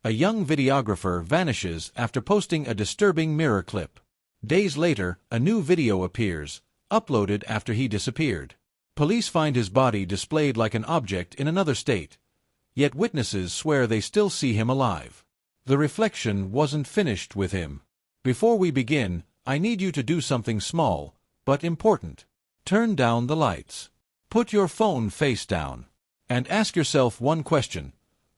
A young videographer vanishes after posting a disturbing mirror clip. Days later, a new video appears, uploaded after he disappeared. Police find his body displayed like an object in another state, yet witnesses swear they still see him alive. The reflection wasn't finished with him. Before we begin, I need you to do something small, but important. Turn down the lights. Put your phone face down. And ask yourself one question.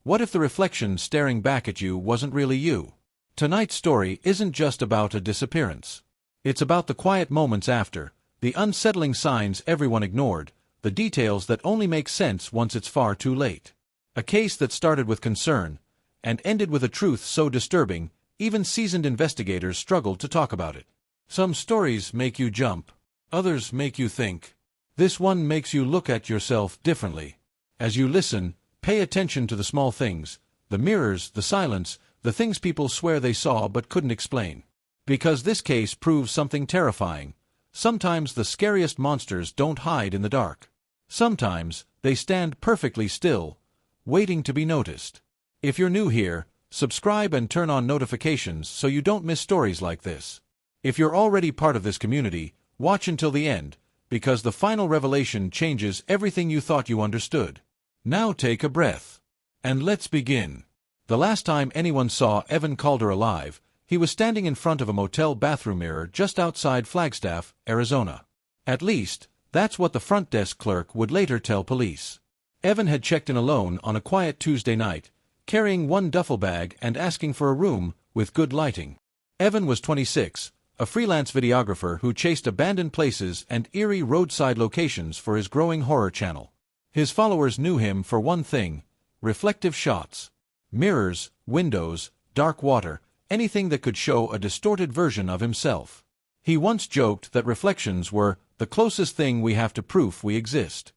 What if the reflection staring back at you wasn't really you? Tonight's story isn't just about a disappearance. It's about the quiet moments after, the unsettling signs everyone ignored, the details that only make sense once it's far too late. A case that started with concern, and ended with a truth so disturbing, even seasoned investigators struggled to talk about it. Some stories make you jump, others make you think. This one makes you look at yourself differently. As you listen, pay attention to the small things, the mirrors, the silence, the things people swear they saw but couldn't explain. Because this case proves something terrifying. Sometimes the scariest monsters don't hide in the dark. Sometimes they stand perfectly still, waiting to be noticed. If you're new here, subscribe and turn on notifications so you don't miss stories like this. If you're already part of this community, watch until the end, because the final revelation changes everything you thought you understood. Now take a breath. And let's begin. The last time anyone saw Evan Calder alive, he was standing in front of a motel bathroom mirror just outside Flagstaff, Arizona. At least, that's what the front desk clerk would later tell police. Evan had checked in alone on a quiet Tuesday night, carrying one duffel bag and asking for a room with good lighting. Evan was 26, a freelance videographer who chased abandoned places and eerie roadside locations for his growing horror channel. His followers knew him for one thing: reflective shots. Mirrors, windows, dark water, anything that could show a distorted version of himself. He once joked that reflections were the closest thing we have to proof we exist.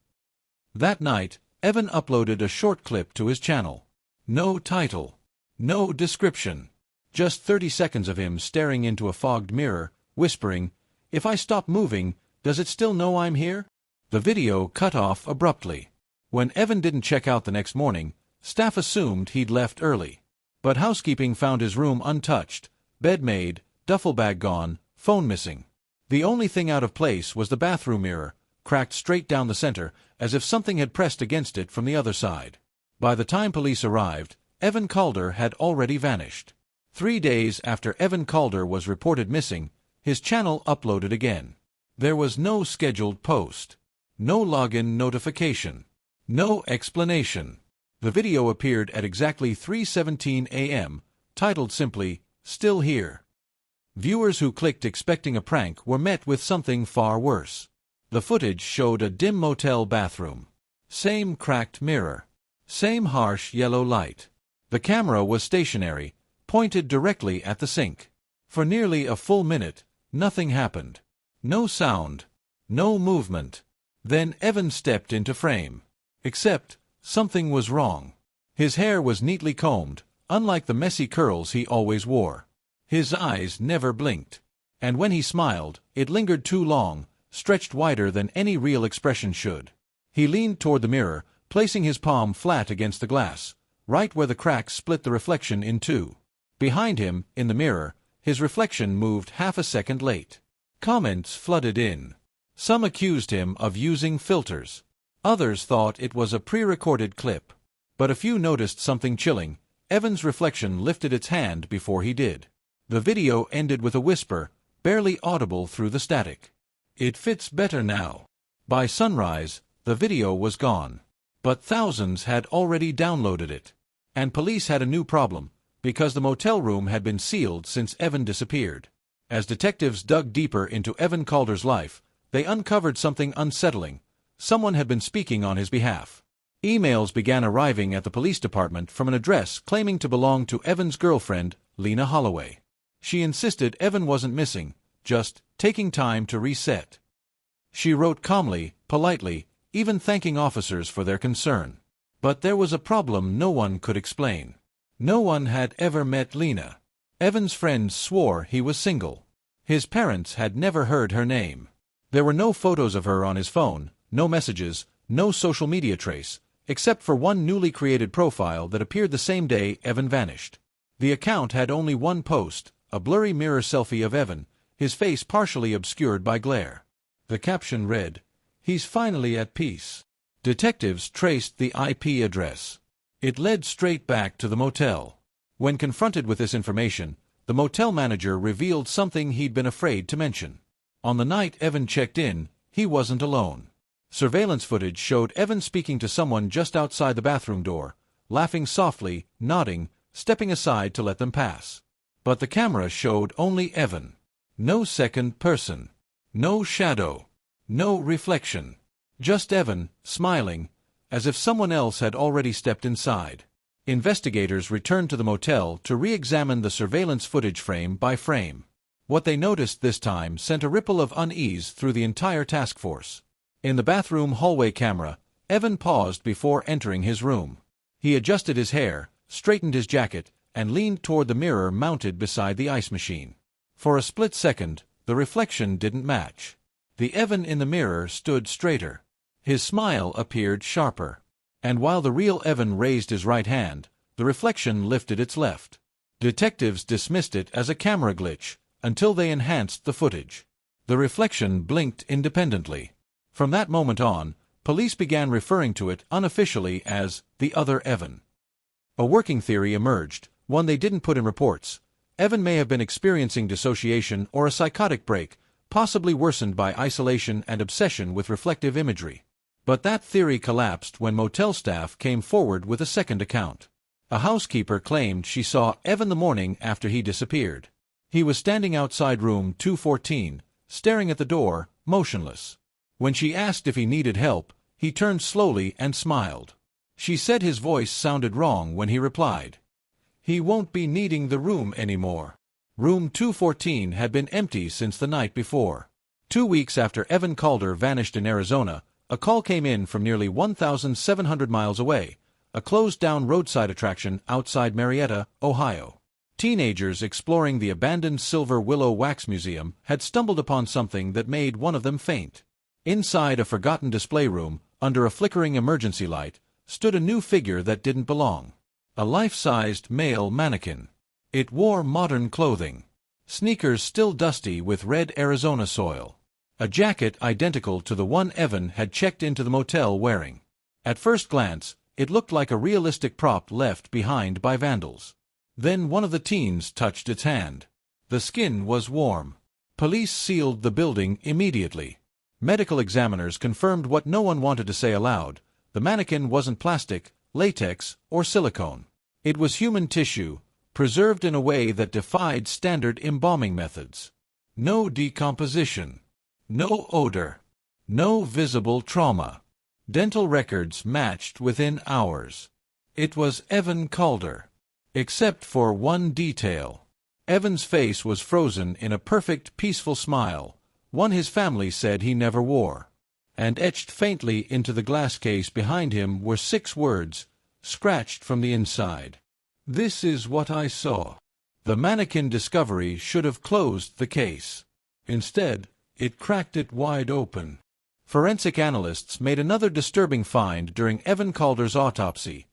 That night, Evan uploaded a short clip to his channel. No title. No description. Just 30 seconds of him staring into a fogged mirror, whispering, "If I stop moving, does it still know I'm here?" The video cut off abruptly. When Evan didn't check out the next morning, staff assumed he'd left early. But housekeeping found his room untouched, bed made, duffel bag gone, phone missing. The only thing out of place was the bathroom mirror, cracked straight down the center, as if something had pressed against it from the other side. By the time police arrived, Evan Calder had already vanished. 3 days after Evan Calder was reported missing, his channel uploaded again. There was no scheduled post. No login notification. No explanation. The video appeared at exactly 3:17 a.m., titled simply, "Still Here." Viewers who clicked expecting a prank were met with something far worse. The footage showed a dim motel bathroom. Same cracked mirror. Same harsh yellow light. The camera was stationary, pointed directly at the sink. For nearly a full minute, nothing happened. No sound. No movement. Then Evan stepped into frame. Except, something was wrong. His hair was neatly combed, unlike the messy curls he always wore. His eyes never blinked. And when he smiled, it lingered too long, stretched wider than any real expression should. He leaned toward the mirror, placing his palm flat against the glass, right where the crack split the reflection in two. Behind him, in the mirror, his reflection moved half a second late. Comments flooded in. Some accused him of using filters. Others thought it was a pre-recorded clip. But a few noticed something chilling. Evan's reflection lifted its hand before he did. The video ended with a whisper, barely audible through the static. "It fits better now." By sunrise, the video was gone. But thousands had already downloaded it. And police had a new problem, because the motel room had been sealed since Evan disappeared. As detectives dug deeper into Evan Calder's life, they uncovered something unsettling. Someone had been speaking on his behalf. Emails began arriving at the police department from an address claiming to belong to Evan's girlfriend, Lena Holloway. She insisted Evan wasn't missing, just taking time to reset. She wrote calmly, politely, even thanking officers for their concern. But there was a problem no one could explain. No one had ever met Lena. Evan's friends swore he was single. His parents had never heard her name. There were no photos of her on his phone, no messages, no social media trace. except for one newly created profile that appeared the same day Evan vanished. The account had only one post, a blurry mirror selfie of Evan, his face partially obscured by glare. The caption read, "He's finally at peace." Detectives traced the IP address. It led straight back to the motel. When confronted with this information, the motel manager revealed something he'd been afraid to mention. On the night Evan checked in, he wasn't alone. Surveillance footage showed Evan speaking to someone just outside the bathroom door, laughing softly, nodding, stepping aside to let them pass. But the camera showed only Evan. No second person. No shadow. No reflection. Just Evan, smiling, as if someone else had already stepped inside. Investigators returned to the motel to re-examine the surveillance footage frame by frame. What they noticed this time sent a ripple of unease through the entire task force. In the bathroom hallway camera, Evan paused before entering his room. He adjusted his hair, straightened his jacket, and leaned toward the mirror mounted beside the ice machine. For a split second, the reflection didn't match. The Evan in the mirror stood straighter. His smile appeared sharper. And while the real Evan raised his right hand, the reflection lifted its left. Detectives dismissed it as a camera glitch, until they enhanced the footage. The reflection blinked independently. From that moment on, police began referring to it unofficially as the other Evan. A working theory emerged, one they didn't put in reports. Evan may have been experiencing dissociation or a psychotic break, possibly worsened by isolation and obsession with reflective imagery. But that theory collapsed when motel staff came forward with a second account. A housekeeper claimed she saw Evan the morning after he disappeared. He was standing outside room 214, staring at the door, motionless. When she asked if he needed help, he turned slowly and smiled. She said his voice sounded wrong when he replied, "He won't be needing the room anymore." Room 214 had been empty since the night before. 2 weeks after Evan Calder vanished in Arizona, a call came in from nearly 1,700 miles away, a closed-down roadside attraction outside Marietta, Ohio. Teenagers exploring the abandoned Silver Willow Wax Museum had stumbled upon something that made one of them faint. Inside a forgotten display room, under a flickering emergency light, stood a new figure that didn't belong. A life-sized male mannequin. It wore modern clothing. Sneakers still dusty with red Arizona soil. A jacket identical to the one Evan had checked into the motel wearing. At first glance, it looked like a realistic prop left behind by vandals. Then one of the teens touched its hand. The skin was warm. Police sealed the building immediately. Medical examiners confirmed what no one wanted to say aloud. The mannequin wasn't plastic, latex, or silicone. It was human tissue, preserved in a way that defied standard embalming methods. No decomposition. No odor. No visible trauma. Dental records matched within hours. It was Evan Calder. Except for one detail. Evan's face was frozen in a perfect, peaceful smile, one his family said he never wore. And etched faintly into the glass case behind him were 6 words, scratched from the inside. "This is what I saw." The mannequin discovery should have closed the case. Instead, it cracked it wide open. Forensic analysts made another disturbing find during Evan Calder's autopsy.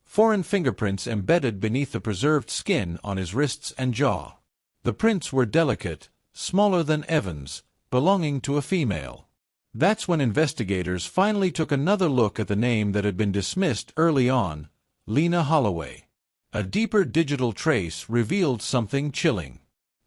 Foreign fingerprints embedded beneath the preserved skin on his wrists and jaw. The prints were delicate, smaller than Evan's, belonging to a female. That's when investigators finally took another look at the name that had been dismissed early on, Lena Holloway. A deeper digital trace revealed something chilling.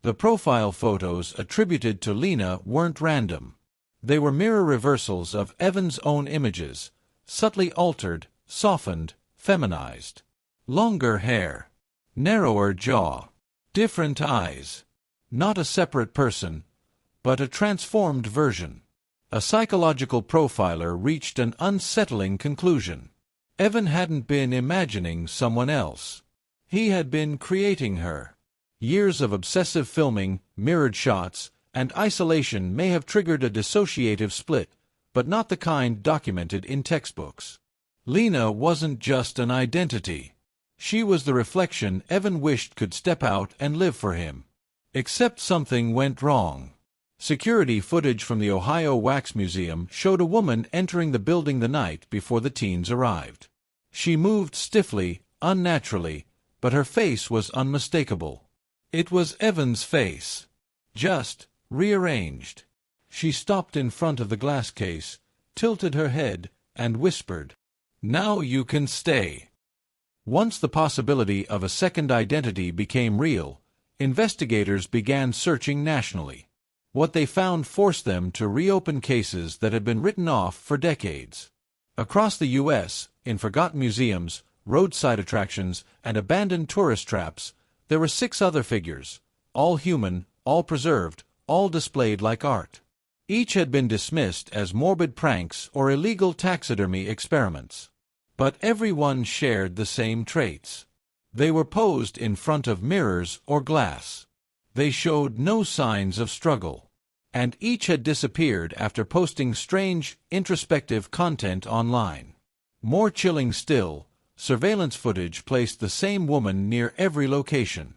The profile photos attributed to Lena weren't random. They were mirror reversals of Evan's own images, subtly altered, softened, feminized. Longer hair. Narrower jaw. Different eyes. Not a separate person, but a transformed version. A psychological profiler reached an unsettling conclusion. Evan hadn't been imagining someone else. He had been creating her. Years of obsessive filming, mirrored shots, and isolation may have triggered a dissociative split, but not the kind documented in textbooks. Lena wasn't just an identity. She was the reflection Evan wished could step out and live for him. Except something went wrong. Security footage from the Ohio Wax Museum showed a woman entering the building the night before the teens arrived. She moved stiffly, unnaturally, but her face was unmistakable. It was Evan's face. Just rearranged. She stopped in front of the glass case, tilted her head, and whispered, "Now you can stay." Once the possibility of a second identity became real, investigators began searching nationally. What they found forced them to reopen cases that had been written off for decades. Across the U.S., in forgotten museums, roadside attractions, and abandoned tourist traps, there were 6 other figures, all human, all preserved, all displayed like art. Each had been dismissed as morbid pranks or illegal taxidermy experiments. But everyone shared the same traits. They were posed in front of mirrors or glass. They showed no signs of struggle. And each had disappeared after posting strange, introspective content online. More chilling still, surveillance footage placed the same woman near every location.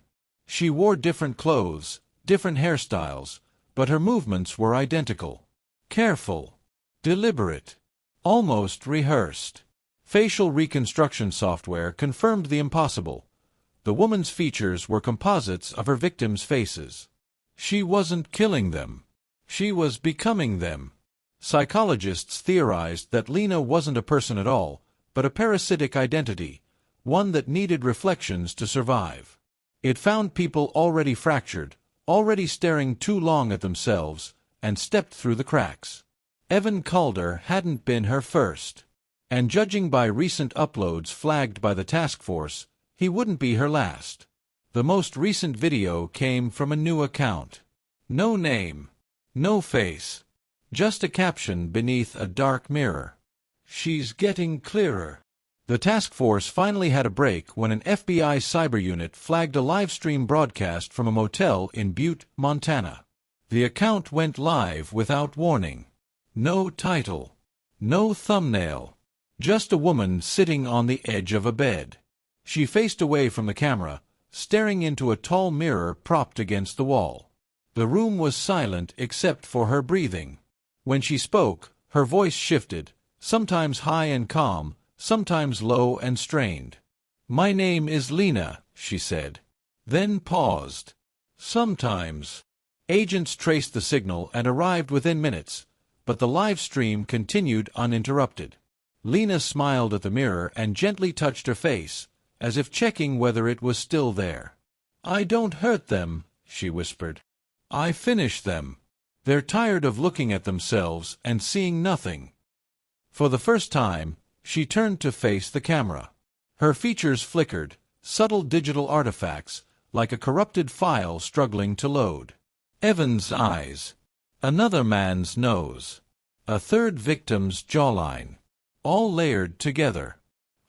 She wore different clothes, different hairstyles, but her movements were identical. Careful, deliberate, almost rehearsed. Facial reconstruction software confirmed the impossible. The woman's features were composites of her victims' faces. She wasn't killing them. She was becoming them. Psychologists theorized that Lena wasn't a person at all, but a parasitic identity, one that needed reflections to survive. It found people already fractured, already staring too long at themselves, and stepped through the cracks. Evan Calder hadn't been her first. And judging by recent uploads flagged by the task force, he wouldn't be her last. The most recent video came from a new account. No name, no face, just a caption beneath a dark mirror. "She's getting clearer." The task force finally had a break when an FBI cyber unit flagged a live-stream broadcast from a motel in Butte, Montana. The account went live without warning. No title, no thumbnail. Just a woman sitting on the edge of a bed. She faced away from the camera, staring into a tall mirror propped against the wall. The room was silent except for her breathing. When she spoke, her voice shifted, sometimes high and calm, sometimes low and strained. "My name is Lena," she said. Then paused. "Sometimes." Agents traced the signal and arrived within minutes, but the live stream continued uninterrupted. Lena smiled at the mirror and gently touched her face, as if checking whether it was still there. "I don't hurt them," she whispered. "I finish them. They're tired of looking at themselves and seeing nothing." For the first time, she turned to face the camera. Her features flickered, subtle digital artifacts, like a corrupted file struggling to load. Evan's eyes. Another man's nose. A third victim's jawline. All layered together.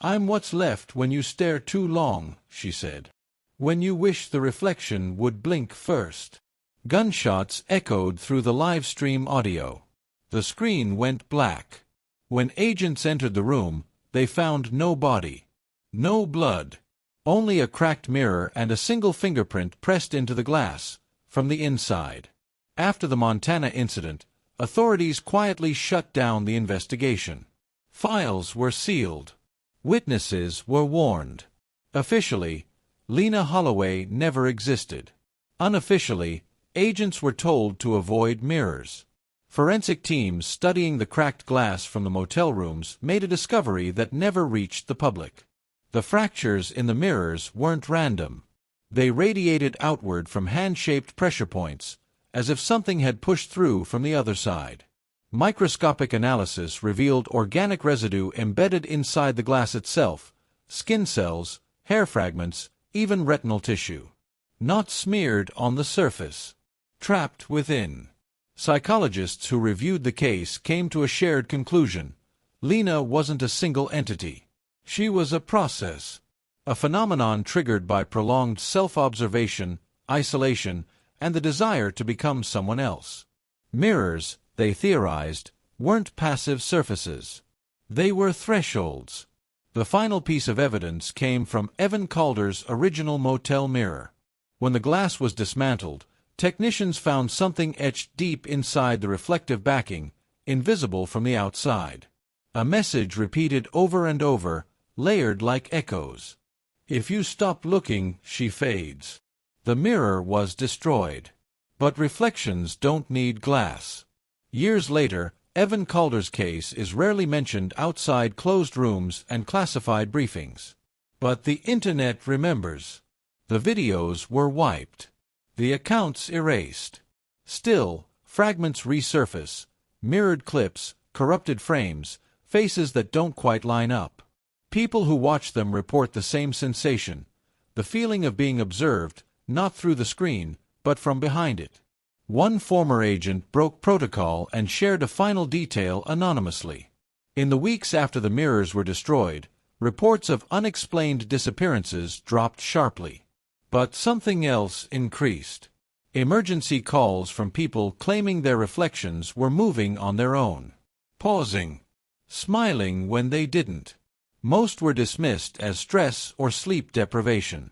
"I'm what's left when you stare too long," she said. "When you wish the reflection would blink first." Gunshots echoed through the live stream audio. The screen went black. When agents entered the room, they found no body. No blood. Only a cracked mirror and a single fingerprint pressed into the glass, from the inside. After the Montana incident, authorities quietly shut down the investigation. Files were sealed. Witnesses were warned. Officially, Lena Holloway never existed. Unofficially, agents were told to avoid mirrors. Forensic teams studying the cracked glass from the motel rooms made a discovery that never reached the public. The fractures in the mirrors weren't random. They radiated outward from hand-shaped pressure points, as if something had pushed through from the other side. Microscopic analysis revealed organic residue embedded inside the glass itself, skin cells, hair fragments, even retinal tissue. Not smeared on the surface. Trapped within. Psychologists who reviewed the case came to a shared conclusion. Lena wasn't a single entity. She was a process. A phenomenon triggered by prolonged self-observation, isolation, and the desire to become someone else. Mirrors, they theorized, weren't passive surfaces. They were thresholds. The final piece of evidence came from Evan Calder's original motel mirror. When the glass was dismantled, technicians found something etched deep inside the reflective backing, invisible from the outside. A message repeated over and over, layered like echoes. If you stop looking, she fades. The mirror was destroyed. But reflections don't need glass. Years later, Evan Calder's case is rarely mentioned outside closed rooms and classified briefings. But the internet remembers. The videos were wiped. The accounts erased. Still, fragments resurface, mirrored clips, corrupted frames, faces that don't quite line up. People who watch them report the same sensation, the feeling of being observed, not through the screen, but from behind it. One former agent broke protocol and shared a final detail anonymously. In the weeks after the mirrors were destroyed, reports of unexplained disappearances dropped sharply. But something else increased. Emergency calls from people claiming their reflections were moving on their own, pausing, smiling when they didn't. Most were dismissed as stress or sleep deprivation.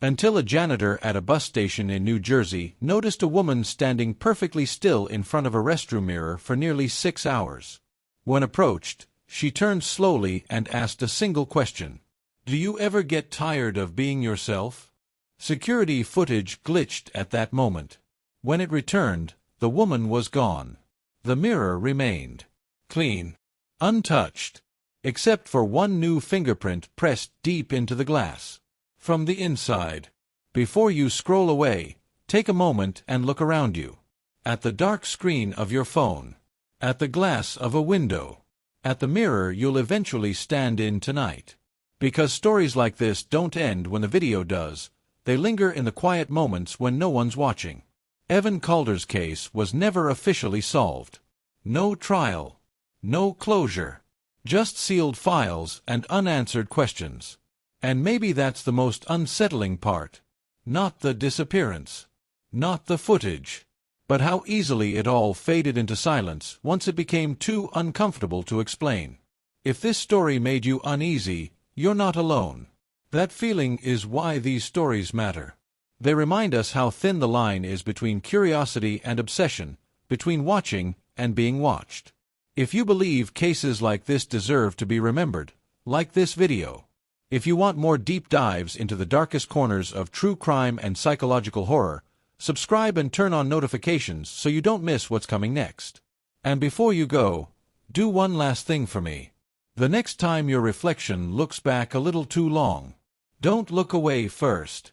Until a janitor at a bus station in New Jersey noticed a woman standing perfectly still in front of a restroom mirror for nearly 6 hours. When approached, she turned slowly and asked a single question. "Do you ever get tired of being yourself?" Security footage glitched at that moment. When it returned, the woman was gone. The mirror remained clean, untouched, except for one new fingerprint pressed deep into the glass. From the inside. Before you scroll away, take a moment and look around you. At the dark screen of your phone. At the glass of a window. At the mirror you'll eventually stand in tonight. Because stories like this don't end when the video does, they linger in the quiet moments when no one's watching. Evan Calder's case was never officially solved. No trial. No closure. Just sealed files and unanswered questions. And maybe that's the most unsettling part. Not the disappearance. Not the footage. But how easily it all faded into silence once it became too uncomfortable to explain. If this story made you uneasy, you're not alone. That feeling is why these stories matter. They remind us how thin the line is between curiosity and obsession, between watching and being watched. If you believe cases like this deserve to be remembered, like this video. If you want more deep dives into the darkest corners of true crime and psychological horror, subscribe and turn on notifications so you don't miss what's coming next. And before you go, do one last thing for me. The next time your reflection looks back a little too long, don't look away first.